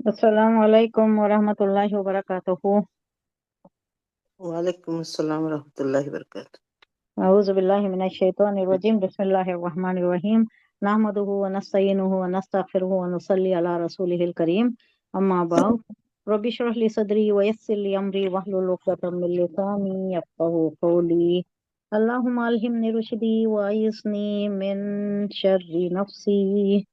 अस्सलाम वालेकुम वरहमतुल्लाहि वबरकातुहू। वालेकुम अस्सलाम रहमतुल्लाहि वबरकातुह। अऊज़ु बिल्लाहि मिनश शैतानिर रजीम। बिस्मिल्लाहिर रहमानिर रहीम। नहमदुहु व नस्तईनुहु व नस्तगफिरुहु व नुसल्ली अला रसूलिहिल करीम। अम्मा बाद। रब्बि इश्रह ली सदरी व यस्सिर ली अमरी वहलुल उक़दतम मिन लिसानी यफ़क़हू क़ौली। अल्लाहुम्मा अल्हिमनी रुश्दी व अय्यिज़नी मिन शर्रि नफ्सी।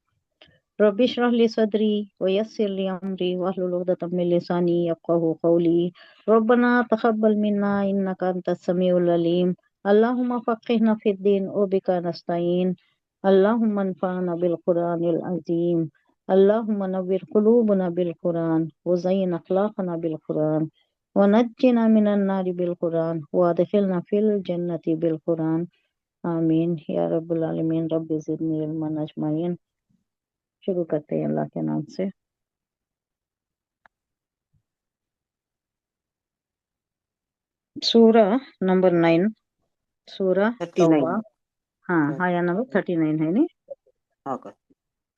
रब्बि इश्रह ली सदरी व यस्सिर ली अमरी वहलुल उक़दतम मिन लिसानी यफ़क़हू क़ौली। रब्बना तक़ब्बल मिन्ना इन्नका अंतस समीउल अलीम। अल्लाहुम्मा फ़क़्हिना फ़िद्दीन व बिका नस्तईन। अल्लाहुम्मा अन्फ़अना बिल क़ुरआनिल अज़ीम। अल्लाहुम्मा नव्विर क़ुलूबना बिल क़ुरआन व ज़य्यिन अख़लाक़ना बिल क़ुरआन व नज्जिना मिनन नारि बिल क़ुरआन व अदख़िलना फ़िल जन्नति बिल क़ुरआन। आमीन या रब्बल आलमीन। रब्बि ज़िदनी इल्मन अजमाइन। शुरू करते हैं अल्लाह के नाम से। सूरा नंबर 9, सूरा 39 तौबा। हाँ, है। आया नंबर 39 है नी। हाँ का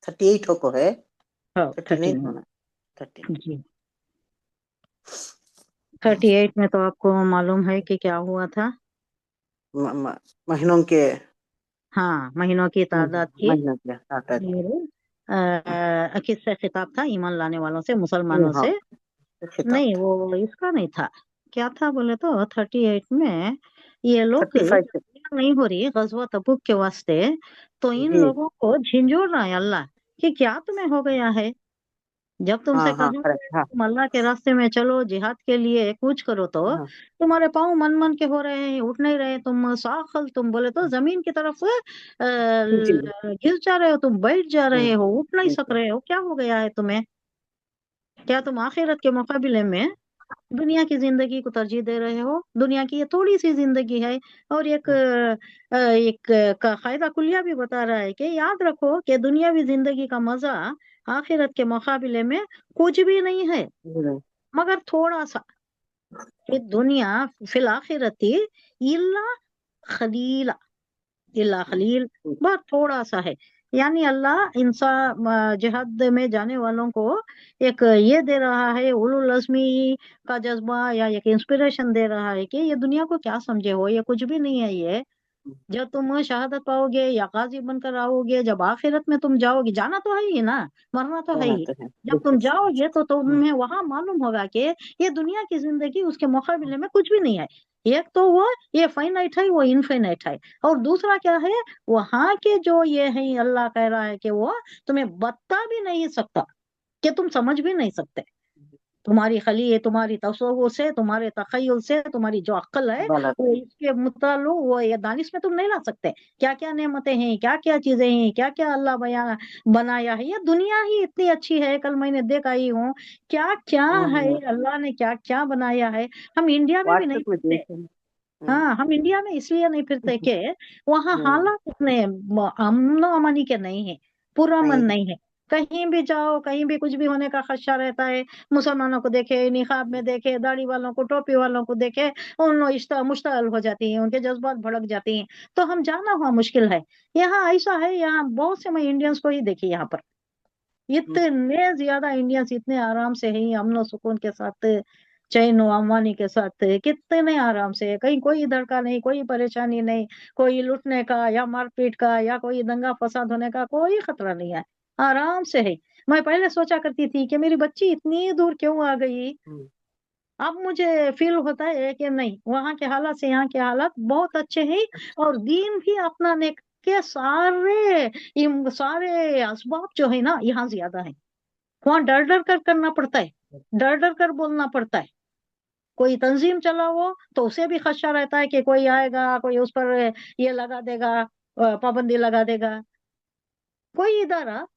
38 को है। हाँ, 39 39 होना 39। जी। 38 में तो आपको मालूम है कि क्या हुआ था। महीनों के हाँ, महीनों की तादाद की। महीनों के तादाद के। ये किससे खिताब था? ईमान लाने वालों से, मुसलमानों हाँ, से। खिताब नहीं, था। वो इसका नहीं था। क्या था बोले तो 38 में ये लोग 35 से। नहीं हो रही गजवा तबूक के वास्ते, तो इन जी। लोगों को झिंझोड़ रहा है अल्लाह कि क्या तुम्हें हो गया है। जब तुमसे हाँ कहा हाँ, गया करेक्ट। हाँ तुम अल्लाह के रास्ते में चलो, जिहाद के लिए कूच करो, तो हाँ तुम्हारे पाँव मन मन के हो रहे हैं, उठ नहीं रहे। तुम साखल, तुम बोले तो जमीन की तरफ जी। घिस जा रहे हो, तुम बैठ जा रहे हो, उठ नहीं सक बिल्कुल। रहे हो। क्या हो गया है तुम्हें? क्या तुम आखिरत के मुकाबले में दुनिया की जिंदगी को तरजीह दे रहे हो? दुनिया की ये थोड़ी सी जिंदगी है। और एक का कायदा कुलिया भी बता रहा है कि याद रखो कि दुनियावी जिंदगी का मजा आखिरत के मुकाबले में कुछ भी नहीं है, मगर थोड़ा सा। ये दुनिया फिल आखिरती इल्ला खलीला, इल्ला खलील, बहुत थोड़ा सा है। यानी अल्लाह इंसान जिहाद में जाने वालों को एक ये दे रहा है, उलुल अज़्मी का जज्बा, या एक इंस्पिरेशन दे रहा है कि ये दुनिया को क्या समझे हो, ये कुछ भी नहीं है। ये जब तुम शहादत पाओगे या गाजी बनकर आओगे, जब आखिरत में तुम जाओगे, जाना तो है ही ना, मरना तो है जाना ही। तो है, जब तुम बिल्कुल। जाओगे तो तुम्हें वहां मालूम होगा कि ये दुनिया की जिंदगी उसके मुकाबले में कुछ भी नहीं है। एक तो वो ये फाइनाइट है, वो इनफाइनाइट है। और दूसरा क्या है, वहां के जो ये है, अल्लाह कह रहा है कि वो तुम्हें बता भी नहीं सकता, कि तुम समझ भी नहीं सकते। तुम्हारी खली है, तुम्हारी तसव्वुर से, तुम्हारे तखय्युल से, तुम्हारी जो अक्ल है, गलत वो है। इसके मुताल्लुक, वो ये दानिश में तुम नहीं ला सकते। क्या क्या नेमतें हैं, क्या क्या चीजें हैं, क्या क्या अल्लाह बयान बनाया है। ये दुनिया ही इतनी अच्छी है, कल मैंने देखा ही हूँ क्या क्या है, हम्म, अल्लाह ने क्या क्या बनाया है। हम इंडिया में भी नहीं व्हाट्सएप में फिरते। देखे हैं। हाँ, हम इंडिया में इसलिए नहीं फिरते कि वहाँ हम्म, हालात इतने अमनो अमानी के नहीं है, पूरा मन नहीं है। नहीं है। कहीं भी जाओ, कहीं भी कुछ भी होने का खदशा रहता है। मुसलमानों को देखे निकाब में देखे, दाढ़ी वालों को, टोपी वालों को देखे, उन लोग मुश्तअल हो जाती है, उनके जज्बात भड़क जाती हैं। तो हम जाना हुआ मुश्किल है। यहाँ ऐसा है, यहाँ बहुत से मैं इंडियंस को ही देखी यहाँ पर। हम्म, इतने ज्यादा इंडियंस इतने आराम से है, अमन सुकून के साथ, चैन व अमानी के साथ, कितने आराम से है। कहीं कोई धड़का नहीं, कोई परेशानी नहीं, कोई लूटने का या मारपीट का या कोई दंगा फसाद होने का कोई खतरा नहीं है। आराम से है। मैं पहले सोचा करती थी कि मेरी बच्ची इतनी दूर क्यों आ गई। हम्म, अब मुझे फील होता है कि नहीं, वहाँ के हालात से यहाँ के हालात बहुत अच्छे हैं। और दीन भी अपनाने के सारे असबाब जो है ना, यहाँ ज्यादा है। वहां डर डर कर करना पड़ता है, डर डर कर बोलना पड़ता है। कोई तंजीम चलाओ तो उसे भी खदशा रहता है कि कोई आएगा, कोई उस पर ये लगा देगा, पाबंदी लगा देगा। कोई इदारा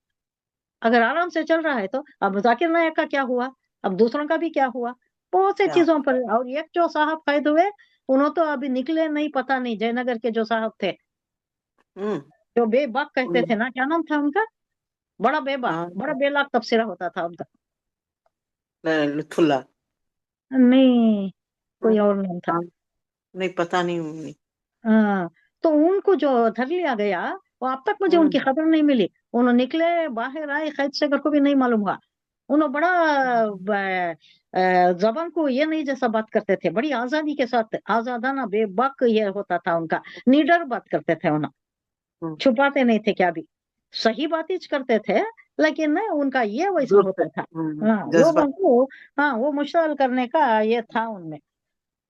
अगर आराम से चल रहा है तो अब जाकिर नायक का क्या हुआ, अब दूसरों का भी क्या हुआ, बहुत से क्या चीजों हुआ? पर। और एक जो साहब कैद हुए, उन्होंने तो अभी निकले नहीं, पता नहीं, जयनगर के जो साहब थे, हम्म, जो बेबाक कहते थे ना, क्या नाम था उनका? बड़ा बेबाक, हाँ, बड़ा बेलाक तबसरा होता था उनका। लुत्फुल्ला। नहीं, हाँ, कोई और नाम था। हाँ, नहीं पता नहीं नहीं। हाँ, तो उनको जो धर लिया गया, वो अब तक मुझे उनकी हम्म, खबर नहीं मिली। उन्होंने निकले, बाहर आए कैद से, घर को भी नहीं मालूम हुआ। उन्होंने बड़ा जबान को ये नहीं जैसा बात करते थे, बड़ी आजादी के साथ, आजादाना बेबाक ये होता था उनका, निडर बात करते थे उन्हें, छुपाते नहीं थे क्या भी, सही बात ही करते थे, लेकिन ना उनका ये वैसा जोश होता है, था। हाँ जज्बा। लोगों को, हाँ वो मुश्तल करने का ये था उनमें,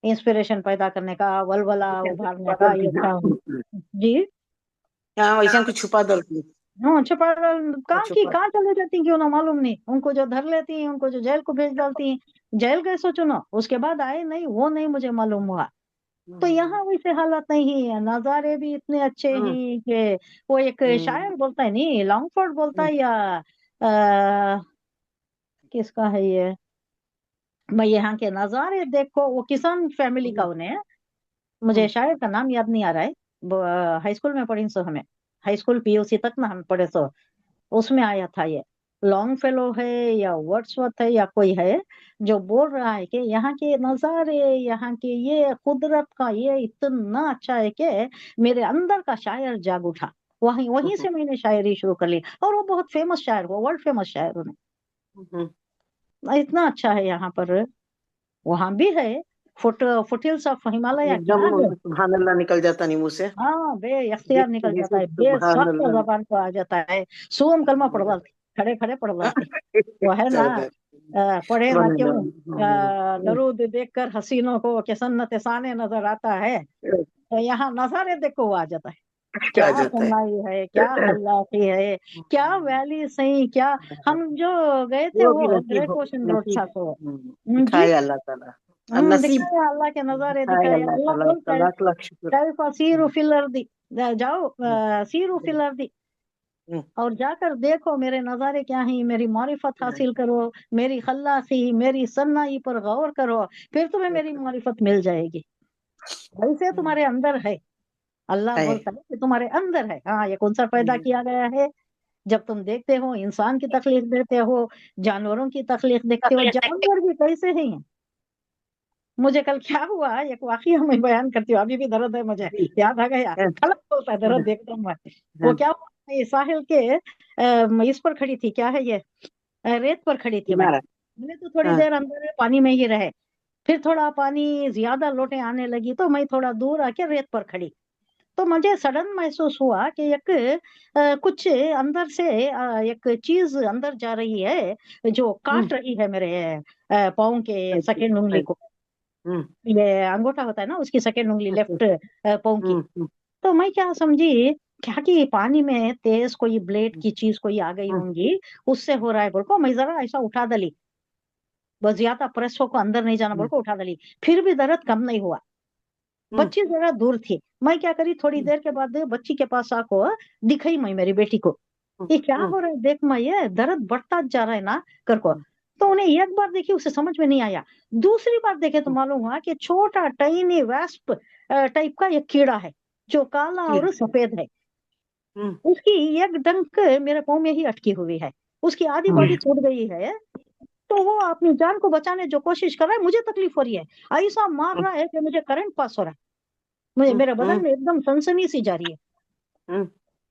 इंस्पिरेशन पैदा करने का, वलवला उभारने का ये था उनमें। जी हाँ वैसा कुछ छुपा दलती, हाँ छुपा कहाँ की छुपा। कहाँ चले जाती क्यों ना मालूम नहीं, उनको जो धर लेती हैं, उनको जो जेल को भेज डालती हैं, जेल गए सोचो ना, उसके बाद आए नहीं, वो नहीं मुझे मालूम हुआ। तो यहाँ वैसे हालात नहीं है, नजारे भी इतने अच्छे हैं कि वो एक शायर बोलता है, नहीं लॉन्गफोर्ड बोलता है या किसका है ये, मैं यहाँ के नजारे देखो, वो किसान फैमिली का उन्हें, मुझे शायर का नाम याद नहीं आ रहा है, हाई स्कूल में पढ़ी सो हमें, हाई स्कूल पीयूसी तक ना हम पढ़े सो, उसमें आया था ये, लॉन्ग फेलो है या वर्ड्सवर्थ है या कोई है, जो बोल रहा है कि यहाँ के नजारे, यहाँ के ये कुदरत का ये इतना अच्छा है कि मेरे अंदर का शायर जाग उठा, वहीं वहीं से मैंने शायरी शुरू कर ली, और वो बहुत फेमस शायर हुआ, वर्ल्ड फेमस शायर उन्हें, इतना अच्छा है यहाँ पर। वहां भी है फुटहिल्स ऑफ हिमालय, एकदम क्या है, सुभान अल्लाह निकल जाता नहीं मुंह से, हाँ बे अख्तियार देखते निकल ही जाता से है, सुभान बेसख्त अल्लाह। जबान को आ जाता है, सुअम कलमा पढ़ डालती, खड़े खड़े पढ़ डालती, वो है ना, पढ़े ना क्यों, दरूद देखकर हसीनों को कि सन्नत साने नजर आता है, तो यहाँ नजारे देखो वो आ जाता है, क्या क्या जाता है। सन्नाई है, क्या खल्लाकी है, क्या वैली सही, क्या, हम जो गए थे वो भी वो नसीब ग्रेट ओशन रोड नसीब था तो, जी दिखाए अल्लाह ताला, नसीब दिखाया अल्लाह के नजारे, दिखाए दिखाया अल्लाह अल्लाह ताला, बोलता उसका है, लाख लाख शुक्र। कैफा सीरू फिल अर्दी, जाओ सीरू फिल अर्दी, और जाकर देखो मेरे नजारे क्या हैं, मेरी मारिफत हासिल करो, मेरी खल्लासी, मेरी सन्नाई पर गौर करो, फिर तुम्हें मेरी मारिफत मिल जाएगी, वैसे तुम्हारे अंदर है, अल्लाह है बोलता है कि तुम्हारे अंदर है, हाँ ये कौन सा पैदा किया गया है, जब तुम देखते हो इंसान की तकलीफ देते हो, जानवरों की तकलीफ देखते हो, जानवर भी कैसे हैं। मुझे कल क्या हुआ, एक वाकया मैं बयान करती हूँ, अभी भी दर्द है मुझे, याद आ गया, खलक होता है दर्द एकदम में। वो क्या हुआ, ये साहिल के इस पर खड़ी थी, क्या है ये, रेत पर खड़ी थी मैं, किनारा। मैंने तो थोड़ी हाँ, देर अंदर पानी में ही रहे, फिर थोड़ा पानी ज्यादा लोटे आने लगी तो मैं थोड़ा दूर आके रेत पर खड़ी, तो मुझे सडन महसूस हुआ कि एक कुछ अंदर से एक चीज अंदर जा रही है, जो काट रही है मेरे पाँव के सेकंड उंगली को, ये अंगूठा होता है ना उसकी सेकंड उंगली लेफ्ट पाँव की, तो मैं क्या समझी, क्या कि पानी में तेज कोई ब्लेड की चीज कोई आ गई होंगी, उससे हो रहा है बोल को मैं जरा ऐसा उठा दली, बस ज्यादा प्रेस को अंदर नहीं जाना बोल को उठा दली, फिर भी दर्द कम नहीं हुआ, बच्ची जरा दूर थी, मैं क्या करी थोड़ी देर के बाद बच्ची के पास आको दिखाई मैं मेरी बेटी को, ये क्या हो रहा है देख मैं, ये दर्द बढ़ता जा रहा है ना कर को, तो उन्हें एक बार देखी उसे समझ में नहीं आया, दूसरी बार देखे तो मालूम हुआ कि छोटा टाइनी वैस्प टाइप का एक कीड़ा है, जो काला और सफेद है, उसकी एक डंक मेरे पाँव में ही अटकी हुई है, उसकी आधी बॉडी छूट गई है, तो वो अपनी जान को बचाने जो कोशिश कर रहा है, मुझे तकलीफ हो रही है, ऐसा मार रहा है कि मुझे करंट पास हो रहा है, मुझे मेरे बदन में एकदम सनसनी सी जा रही है,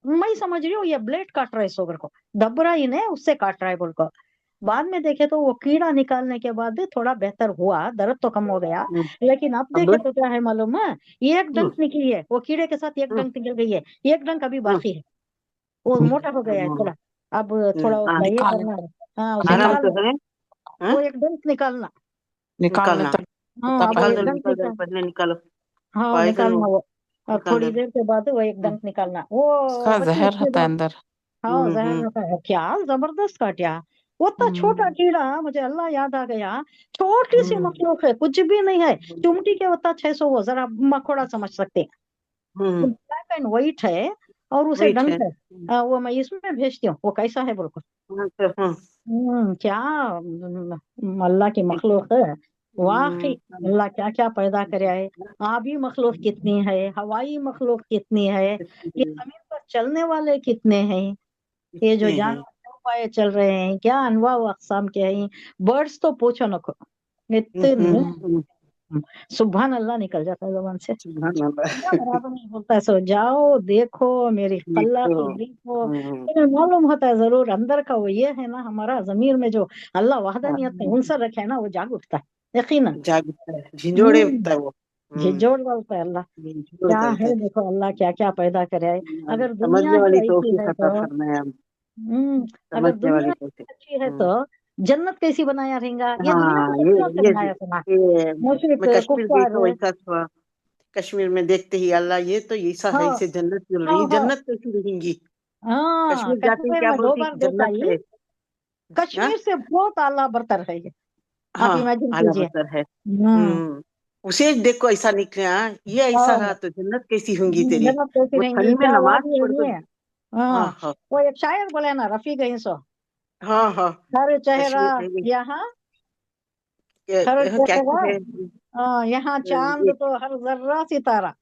मैं समझ रही हूँ ये ब्लेड काट रहा है सोगर को, दब रहा ही नहीं उससे काट रहा है बोल को, बाद में देखे तो वो कीड़ा निकालने के बाद थोड़ा बेहतर हुआ, दर्द तो कम हो गया, लेकिन अब अब देखे तो क्या है मालूम है, एक डंक निकली है, वो कीड़े के साथ एक डंक निकल गई है, एक डंक अभी बाकी है, वो मोटा हो गया है थोड़ा, अब थोड़ा उसका ये करना है, हाँ उसे आराम से निकालना, है, वो एक डंक निकालना, निकालना, हाँ अब वो निकाल एक दो डंक निकाल दो, निकाल, पहले निकालो, हाँ पॉइजन निकालना हो, वो, अब निकाल थोड़ी देना। देर के बाद वो एक डंक निकालना, वो उसका बच्ची जहर उसके होता है बाद, अंदर। हाँ जहर होता है, क्या जबरदस्त काटा, वो तो छोटा कीड़ा, मुझे अल्लाह याद आ गया, छोटी सी मखलूक है, कुछ भी नहीं है, चुमटी के होता 600, वो जरा मकोड़ा समझ सकते हैं, ब्लैक एंड व्हाइट है, और उसे वेट है। डंक है, वो मैं इसमें भेजती हूँ, वो कैसा है बिल्कुल, क्या अल्लाह की मखलूक है, वाकई अल्लाह क्या क्या पैदा करे है, आबी मखलूक कितनी है, हवाई मखलूक कितनी है, ये जमीन पर चलने वाले कितने हैं, ये जो जानवर दो पाए चल रहे हैं, क्या अनवा व अकसाम के हैं, बर्ड्स तो पूछो नको, इतने सुभान अल्लाह निकल जाता है जबान से, सुभान अल्लाह। अल्लाह बराबर नहीं बोलता है। सो जाओ देखो मेरी कल्ला देखो। को देखो, हम्म, तुम्हें मालूम होता है जरूर अंदर का वो ये है ना, हमारा जमीर में जो अल्लाह वहदानियत में उनसर रखे है ना, वो जाग उठता है यकीनन। जागता है, झिंझोड़े उठता है वो। झिझोड़ डालता है अल्लाह। झिंझोड़ क्या डालता है, है। देखो अल्लाह क्या क्या पैदा करे है। अगर दुनिया समझने ही वाली ऐसी तौफीक है अता तो फरमाए हम। अगर समझने दुनिया वाली ही तौफीक। अच्छी है तो जन्नत कैसी बनाया रहेगा। ये दुनिया हाँ, को पत्थरों से ये बनाया सुना, ये मुशरिक मैं कश्मीर गई कुफार। तो वैसा हुआ। कश्मीर में देखते ही अल्लाह, ये तो ऐसा है, हाँ इसे जन्नत मिल रही, हाँ हाँ जन्नत कैसी रहेंगी। हाँ, कश्मीर जाते ही कश्मीर क्या में दो बोलती, बार देख जन्नत आई। है। हाँ, कश्मीर से बहुत आला बरतर है ये, आप हाँ, इमेजिन आला कीजिए। बतर है। हम्म। उसे देखो ऐसा निकले, हाँ ये ऐसा हाँ, रहा तो जन्नत कैसी होंगी तेरी। जन्नत कैसी वो रहेंगी, ठंड में क्या नमाज वादी है पढ़ ये। कर। हाँ, हाँ, हाँ, वो एक शायर बोले ना, रफी गई सो, हाँ, हाँ। हर चेहरा कश्मीर है ये। यहाँ, हर क्या चेहरा, है। यहाँ चांद ये तो हर जर्रा सितारा। ये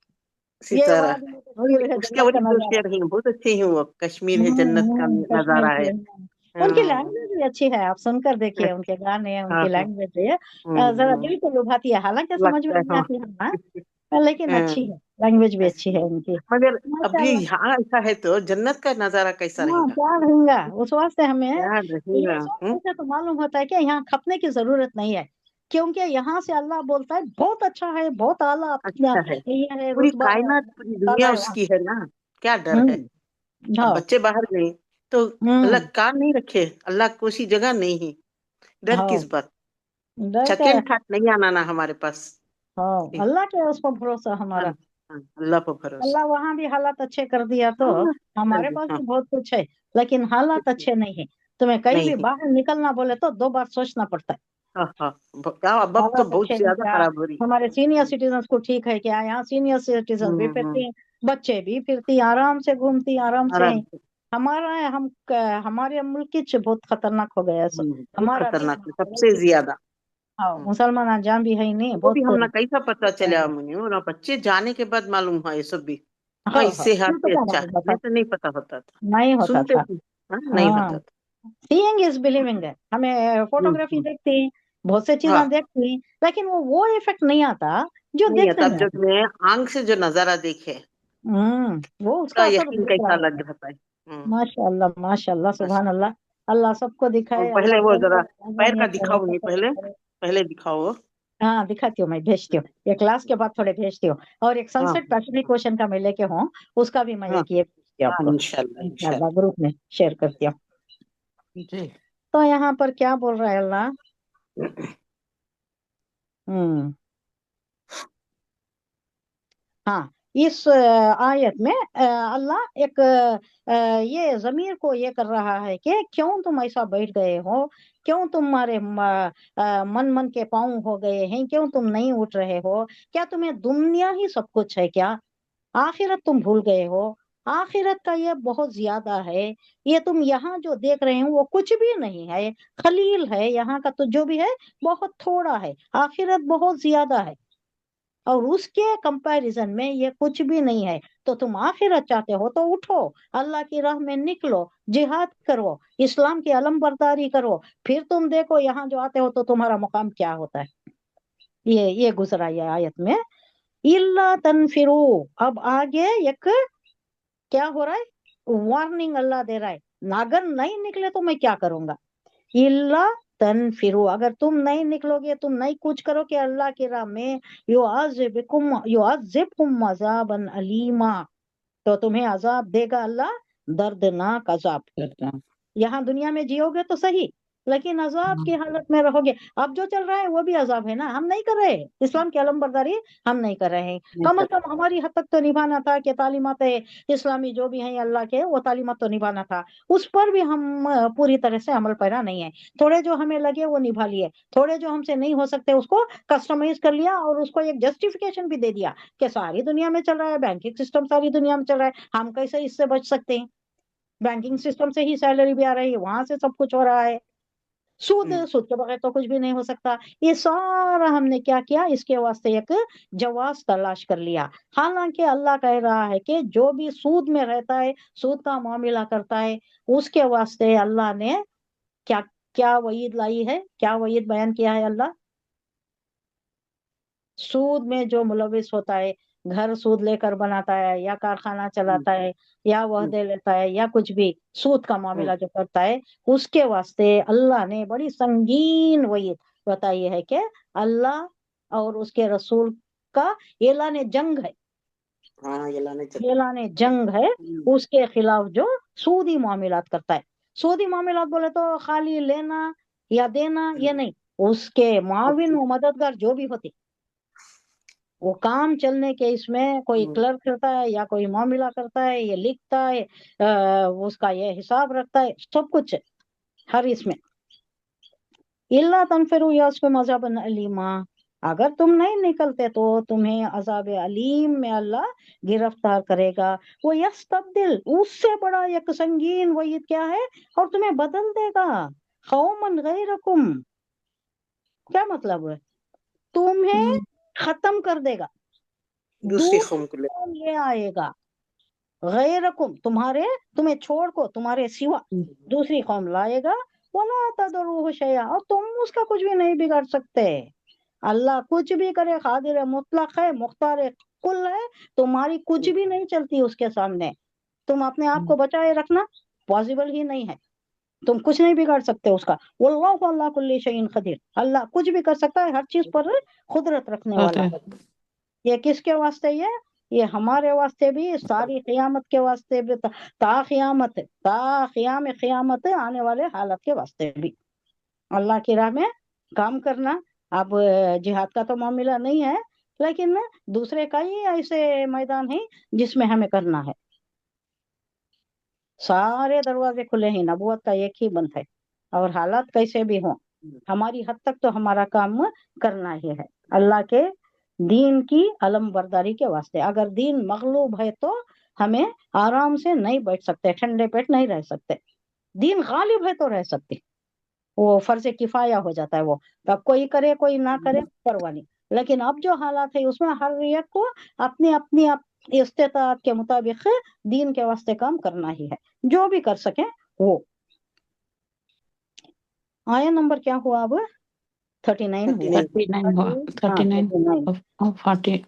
सितारा। वादी में और कश्मीर है, उसके जन्नत और का एक दो नजारा। शेर हैं, बहुत अच्छे हैं वो, कश्मीर है जन्नत का कश्मीर नजारा की है। है। उनकी हाँ, लैंग्वेज भी अच्छी है, आप सुनकर देखिए, उनके गाने, हाँ, उनकी हाँ। लैंग्वेज है, जरा हम्म, दिल को लुभाती है, हालांकि समझ में लगता है, नहीं हाँ। आती है ना, लेकिन अच्छी हाँ, है, लैंग्वेज भी अच्छी ऐसे है ही। उनकी। मगर अभी माशाल्लाह। यहाँ ऐसा है तो जन्नत का नजारा कैसा हाँ, रहेगा। क्या रहेगा उस वास्ते हमें क्या रहेगा। ये सोचने से तो मालूम होता है कि यहाँ खपने की जरूरत नहीं है, क्योंकि यहाँ से अल्लाह बोलता है बहुत अच्छा है, बहुत आला अपना अच्छा है। ये है, पूरी रुतबा है, कायनात, पूरी ताला दुनिया है वहाँ। उसकी है ना। क्या डर है। अब हाँ। बच्चे बाहर गए तो अल्लाह हम्म। कार नहीं रखे, अल्लाह को उसी जगह नहीं है। डर हाँ, किस बात। डर क्या है। सेकेंड थॉट नहीं आना ना हमारे पास। हाँ, अल्लाह के उस पर भरोसा हाँ, हमारा। हाँ, अल्लाह पर भरोसा। अल्लाह वहां भी हालात अच्छे कर दिया तो हाँ, हमारे जल्दी, पास हाँ। भी बहुत कुछ है, लेकिन हालात अच्छे नहीं है। तुम्हें कहीं नहीं भी है। बाहर निकलना बोले तो दो बार सोचना पड़ता है। हाँ, हाँ। क्या अब तो हालात अच्छे बहुत हैं ज्यादा क्या, खराब हो रही। हमारे सीनियर सिटीजन को ठीक है क्या। यहाँ सीनियर सिटीजन भी फिरती हम्म। हैं, बच्चे भी फिरती, आराम से घूमती, आराम से आराम हैं। से। हमारा हमारे मुल्क की बहुत खतरनाक हो गया है सब। बहुत हमारा देश खतरनाक है सबसे महादेश, ज्यादा। हाँ, हम्म। मुसलमान जान भी है ही नहीं वो भी बहुत। हमने कैसा पता चला मुझे, वो ना बच्चे जाने के बाद मालूम हुआ ये सब भी। हाँ, हाँ हाँ, इससे मैं तो हाथ क्या अच्छा है, मालूम होता, नहीं तो नहीं पता होता था। नहीं होता सुनते था। थे। हाँ, नहीं हाँ, होता था। सीइंग इज बिलीविंग है, हमें फोटोग्राफी हम्म। देखते हैं, बहुत से चीजें हाँ, देखते हैं, लेकिन वो इफेक्ट नहीं आता जो नहीं देखने आता। अब में जो आता। तुम्हें आंख से जो नजारा देखे, वो का उसका असर यकीन दूसरा कैसा होता लग है। रहा है। माशाल्लाह माशाल्लाह, बस। सुभान अल्लाह। अल्लाह सबको और दिखाए, पहले अल्लाह वो सबको जरा पैर का आसानियत करे, दिखाओ नहीं, तसल्लुत पहले करे। पहले दिखाओ वो। हाँ, दिखाती हूँ, मैं भेजती हूँ, ये क्लास के बाद थोड़े भेजती हूँ। और एक हाँ, सनसेट पैसिफिक ओशन का मैं लेके हूँ, उसका भी मैं हाँ, एक ये भेजती हूँ हाँ, आपको, इंशाल्लाह, इंशाल्लाह इंशाल्लाह। ग्रुप में शेयर करती हूँ। जी। तो यहाँ पर क्या बोल रहा है अल्लाह। हम्म। हाँ, इस आयत में अल्लाह एक ये जमीर को ये कर रहा है कि क्यों तुम ऐसा बैठ गए हो, क्यों तुम्हारे मन मन के पाँव हो गए हैं, क्यों तुम नहीं उठ रहे हो। क्या तुम्हें दुनिया ही सब कुछ है क्या, आखिरत तुम भूल गए हो। आखिरत का ये बहुत ज्यादा है, ये तुम यहाँ जो देख रहे हो वो कुछ भी नहीं है, खलील है यहाँ का, तो जो भी है बहुत थोड़ा है, आखिरत बहुत ज्यादा है, और उसके कंपैरिजन में ये कुछ भी नहीं है। तो तुम आखिरत चाहते हो तो उठो, अल्लाह की राह में निकलो, जिहाद करो, इस्लाम की अलम बरदारी करो, फिर तुम देखो यहाँ जो आते हो तो तुम्हारा मुकाम क्या होता है। ये गुजरा ये आयत में। इल्ला तनफिरू, अब आगे एक क्या हो रहा है, वार्निंग अल्लाह दे रहा है, अगर नहीं निकले तो मैं क्या करूंगा। इल्ला तनफिरू, अगर तुम नहीं निकलोगे, तुम नहीं कुछ करोगे अल्लाह की राह में, युअज़्ज़िबकुम अज़ाबन अलीमा, तो तुम्हें अजाब देगा अल्लाह, दर्दनाक अजाब। यहाँ दुनिया में जियोगे तो सही, लेकिन अजाब की हालत में रहोगे। अब जो चल रहा है वो भी अजाब है ना, हम नहीं कर रहे, इस्लाम की अलम बरदारी हम नहीं कर रहे हैं। नहीं कम अज पता। कम हमारी हद तक तो निभाना था कि तालीमात इस्लामी जो भी हैं अल्लाह के, वो तालीमात तो निभाना था, उस पर भी हम पूरी तरह से अमल पैरा नहीं है। थोड़े जो हमें लगे वो निभा लिए, थोड़े जो हमसे नहीं हो सकते उसको कस्टमाइज कर लिया, और उसको एक जस्टिफिकेशन भी दे दिया कि सारी दुनिया में चल रहा है, बैंकिंग सिस्टम सारी दुनिया में चल रहा है, हम कैसे इससे बच सकते हैं। बैंकिंग सिस्टम से ही सैलरी भी आ रही है, वहां से सब कुछ हो रहा है, सूद हम्म। सूद के बगैर तो कुछ भी नहीं हो सकता। ये सारा हमने क्या किया, इसके वास्ते एक जवाब तलाश कर लिया। हालांकि अल्लाह कह रहा है कि जो भी सूद में रहता है, सूद का मामला करता है, उसके वास्ते अल्लाह ने क्या क्या वईद लाई है, क्या वईद बयान किया है अल्लाह। सूद में जो मुलविस होता है, घर सूद लेकर बनाता है या कारखाना चलाता है या वहदे लेता है या कुछ भी सूद का मामला जो करता है, उसके वास्ते अल्लाह ने बड़ी संगीन वही बताई है कि अल्लाह और उसके रसूल का ऐलान जंग है, हाँ ऐलान जंग है उसके खिलाफ जो सूदी मामलात करता है। सूदी मामलात बोले तो खाली लेना या देना ये नहीं, उसके माविन व मददगार जो भी होते, वो काम चलने के इसमें कोई क्लर्क करता है या कोई मामला करता है, ये लिखता है, उसका ये हिसाब रखता है, सब कुछ है हर इसमें। इल्ला तनफिरू यसकुम अज़ाबन अलीमा, अगर तुम नहीं निकलते तो तुम्हें अजाब अलीम में अल्लाह गिरफ्तार करेगा। वो यस्तब्दिल, उससे बड़ा एक संगीन वही क्या है, और तुम्हें बदल देगा कौमन गैरकुम। क्या मतलब है? तुम्हें खत्म कर देगा, दूसरी कौम को ले आएगा, गैरकुम तुम्हें छोड़ को तुम्हारे सिवा दूसरी कौम लाएगा। वला तदरूहु शैया, और तुम उसका कुछ भी नहीं बिगाड़ सकते। अल्लाह कुछ भी करे, कादिर मुतलक है, मुख्तार कुल है, तुम्हारी कुछ भी नहीं चलती उसके सामने। तुम अपने आप को बचाए रखना पॉसिबल ही नहीं है, तुम कुछ नहीं बिगाड़ सकते उसका। वल्लाहु अला कुल्ली शैइन कदीर, अल्लाह कुछ भी कर सकता है, हर चीज पर कुदरत रखने वाला है। ये किसके वास्ते? ये हमारे वास्ते भी, सारी क़यामत के वास्ते भी, ता क़यामत आने वाले हालत के वास्ते भी अल्लाह की राह में काम करना। अब जिहाद का तो मामला नहीं है, लेकिन दूसरे का ही ऐसे मैदान है जिसमें हमें करना है। सारे दरवाजे खुले हैं, नबूवत का एक ही बंद है, और हालात कैसे भी हों, हमारी हद तक तो हमारा काम करना ही है अल्लाह के दीन की अलम बरदारी के वास्ते। अगर दीन मगलूब है तो हमें आराम से नहीं बैठ सकते, ठंडे पेट नहीं रह सकते। दीन गालिब है तो रह सकते, वो फर्ज किफाया हो जाता है। वो अब कोई करे कोई ना करे परवाह नहीं, लेकिन अब जो हालात है उसमें हर एक को अपनी अपनी इस्तेताअत के मुताबिक दीन के वास्ते काम करना ही है, जो भी कर सके वो। आया नंबर क्या हुआ अब? 39 हुआ। 39 हुआ, 39 of 40